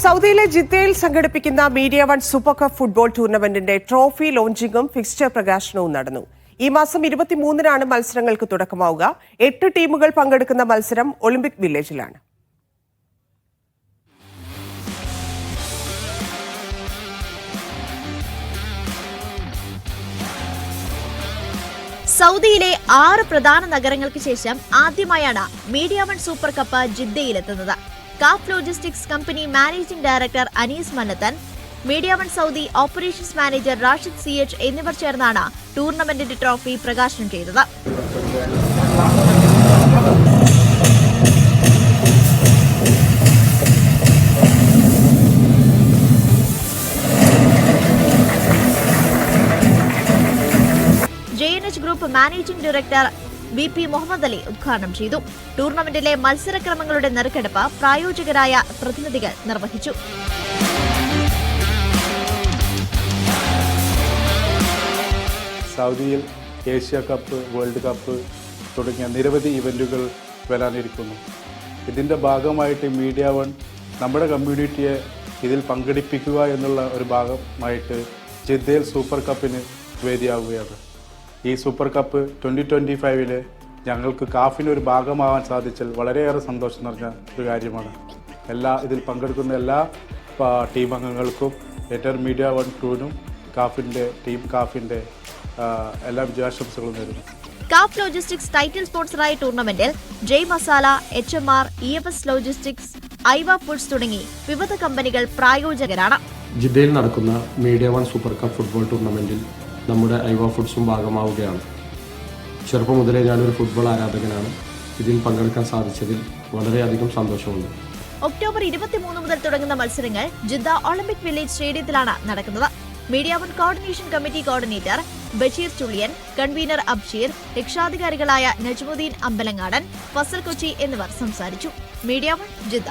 സൗദിയിലെ ജിദ്ദയിൽ സംഘടിപ്പിക്കുന്ന media one super cup football ടൂർണമെന്റിന്റെ ട്രോഫി ലോഞ്ചിങ്ങും ഫിക്സ്ചർ പ്രകാശനവും നടന്നു. ഈ മാസം 23-നാണ് മത്സരങ്ങൾക്ക് തുടക്കമാവുക. 8 ടീമുകൾ പങ്കെടുക്കുന്ന മത്സരം ഒളിമ്പിക് വില്ലേജിലാണ്. സൗദിയിലെ 6 പ്രധാന നഗരങ്ങൾക്ക് ശേഷം ആദ്യമായാണ് മീഡിയ വൺ സൂപ്പർ കപ്പ് ജിദ്ദയിലെത്തുന്നത്. കാഫ് logistics company managing director Anees Mannathan, media one Saudi operations manager Rashid CH എന്നിവർ ചേർന്നാണ് ടൂർണമെന്റിന്റെ ട്രോഫി പ്രകാശനം ചെയ്തത്. JNH group managing director VP Muhammad Ali ഉദ്ഘാടനം ചെയ്തു. ടൂർണമെന്റിലെ മത്സരക്രമങ്ങളുടെ നറുക്കെടുപ്പ് പ്രായോജകരായ പ്രതിനിധികൾ നിർവഹിച്ചു. സൗദിയിൽ ഏഷ്യ കപ്പ്, വേൾഡ് കപ്പ് തുടങ്ങിയ നിരവധി ഇവന്റുകൾ വരാനിരിക്കുന്നു. ഇതിൻ്റെ ഭാഗമായിട്ട് മീഡിയ വൺ നമ്മുടെ കമ്മ്യൂണിറ്റിയെ ഇതിൽ പങ്കെടുപ്പിക്കുക എന്നുള്ള ഒരു ഭാഗമായിട്ട് ജിദ്ദയിൽ സൂപ്പർ കപ്പിന് വേദിയാവുകയാണ്. ഈ സൂപ്പർ കപ്പ് 2025 ഞങ്ങൾക്ക് കാഫിന് ഒരു ഭാഗമാകാൻ സാധിച്ചാൽ വളരെയേറെ സന്തോഷം നിറഞ്ഞ ഒരു കാര്യമാണ്. ഇതിൽ പങ്കെടുക്കുന്ന എല്ലാ ടീം അംഗങ്ങൾക്കും മീഡിയ വൺ ടൂറിനും കാഫിൻ്റെ എല്ലാ വിജയാശംസകളും നേരുന്നു. കാഫ് ലോജിസ്റ്റിക്സ് ടൈറ്റിൽ സ്പോൺസറായ ടൂർണമെന്റിൽ Jai Masala, HMR, EFS logistics, Aiva foods തുടങ്ങി വിവിധ കമ്പനികൾ പ്രായോജകരാണ്. ജിദ്ദയിൽ നടക്കുന്ന media one super cup football ടൂർണമെന്റിൽ നമ്മുടെ ഐവ ഫുഡ്സും ഭാഗമാവുകയാണ്. ചെറുപ്പം മുതലേ ഞാനൊരു ഫുട്ബോൾ ആരാധകനാണ്. ഇതിൽ പങ്കെടുക്കാൻ സാധിച്ചതിൽ വളരെയധികം സന്തോഷമുണ്ട്. ഒക്ടോബർ 23 മുതൽ തുടങ്ങുന്ന മത്സരങ്ങൾ ജിദ്ദ ഒളിമ്പിക് വില്ലേജ് സ്റ്റേഡിയത്തിലാണ് നടക്കുന്നത്. Media one coordination committee coordinator Basheer Chulliyan, convener Abshir, രക്ഷാധികാരികളായ നജ്മുദ്ദീൻ അമ്പലങ്ങാടൻ, ഫസൽ കൊച്ചി എന്നിവർ സംസാരിച്ചു. Media one Jeddah.